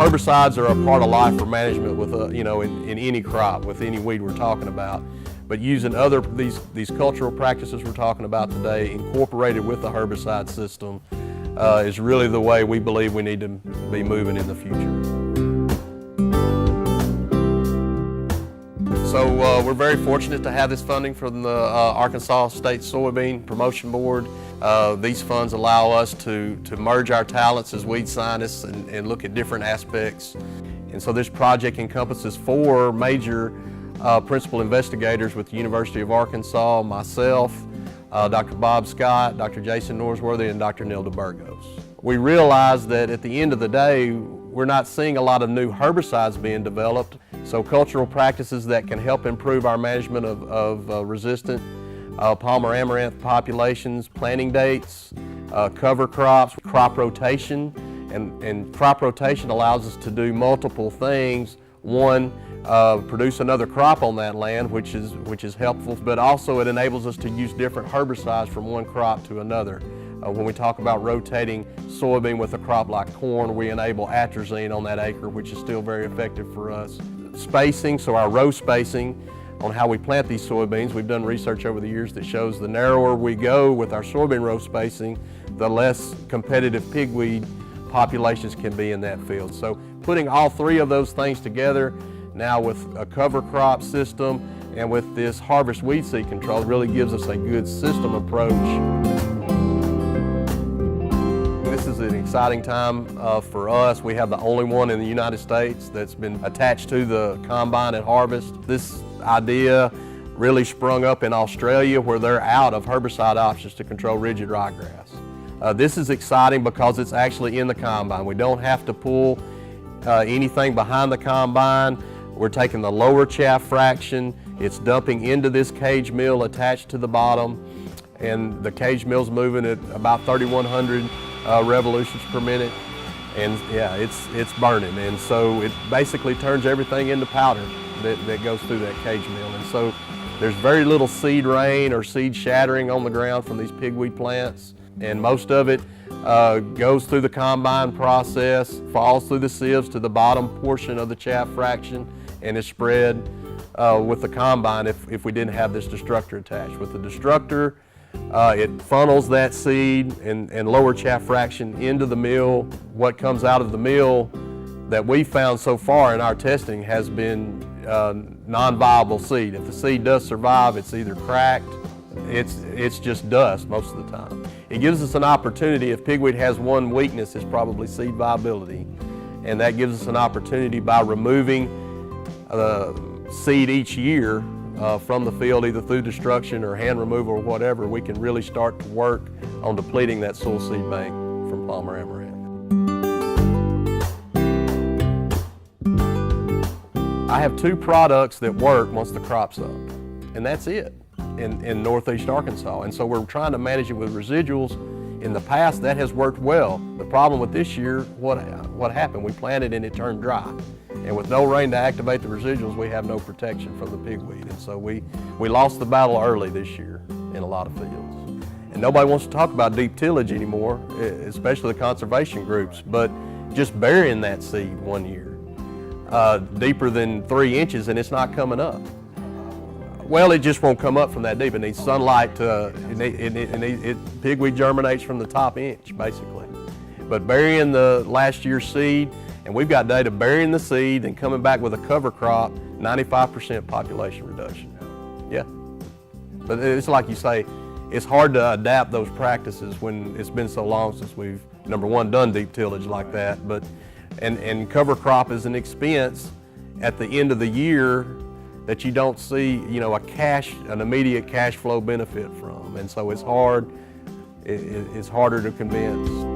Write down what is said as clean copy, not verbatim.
Herbicides are a part of life for management with in any crop, with any weed we're talking about. But using these cultural practices we're talking about today, incorporated with the herbicide system, is really the way we believe we need to be moving in the future. So we're very fortunate to have this funding from the Arkansas State Soybean Promotion Board. These funds allow us to merge our talents as weed scientists and look at different aspects. And so this project encompasses 4 major principal investigators with the University of Arkansas, myself, Dr. Bob Scott, Dr. Jason Norsworthy, and Dr. Neil DeBurgos. We realize that at the end of the day, we're not seeing a lot of new herbicides being developed, so cultural practices that can help improve our management of resistant palm or amaranth populations, planting dates, cover crops, crop rotation, and crop rotation allows us to do multiple things. One, produce another crop on that land, which is helpful, but also it enables us to use different herbicides from one crop to another. When we talk about rotating soybean with a crop like corn, we enable atrazine on that acre, which is still very effective for us. Spacing, so our row spacing on how we plant these soybeans, we've done research over the years that shows the narrower we go with our soybean row spacing, the less competitive pigweed populations can be in that field. So putting all 3 of those things together, now with a cover crop system and with this harvest weed seed control, really gives us a good system approach. This is an exciting time for us. We have the only one in the United States that's been attached to the combine at harvest. This idea really sprung up in Australia, where they're out of herbicide options to control rigid ryegrass. This is exciting because it's actually in the combine. We don't have to pull anything behind the combine. We're taking the lower chaff fraction, it's dumping into this cage mill attached to the bottom, and the cage mill's moving at about 3,100 revolutions per minute, and yeah, it's burning, and so it basically turns everything into powder that goes through that cage mill. And so there's very little seed rain or seed shattering on the ground from these pigweed plants, and most of it goes through the combine process, falls through the sieves to the bottom portion of the chaff fraction, and is spread with the combine if we didn't have this destructor attached. With the destructor, it funnels that seed and lower chaff fraction into the mill. What comes out of the mill that we found so far in our testing has been non-viable seed. If the seed does survive, it's either cracked, it's just dust most of the time. It gives us an opportunity. If pigweed has one weakness, it's probably seed viability, and that gives us an opportunity by removing seed each year from the field, either through destruction or hand removal or whatever. We can really start to work on depleting that soil seed bank from palm or amaranth. I have 2 products that work once the crop's up, and that's it in northeast Arkansas. And so we're trying to manage it with residuals. In the past, that has worked well. The problem with this year, what happened? We planted and it turned dry. And with no rain to activate the residuals, we have no protection from the pigweed. And so we lost the battle early this year in a lot of fields. And nobody wants to talk about deep tillage anymore, especially the conservation groups, but just burying that seed one year, deeper than 3 inches, and it's not coming up. Well, it just won't come up from that deep. It needs sunlight pigweed germinates from the top inch, basically. But burying the last year's seed, and we've got data burying the seed and coming back with a cover crop, 95% population reduction. Yeah. But it's like you say, it's hard to adapt those practices when it's been so long since we've, number one, done deep tillage like that. And cover crop is an expense at the end of the year that you don't see, an immediate cash flow benefit from. And so it's hard, it's harder to convince.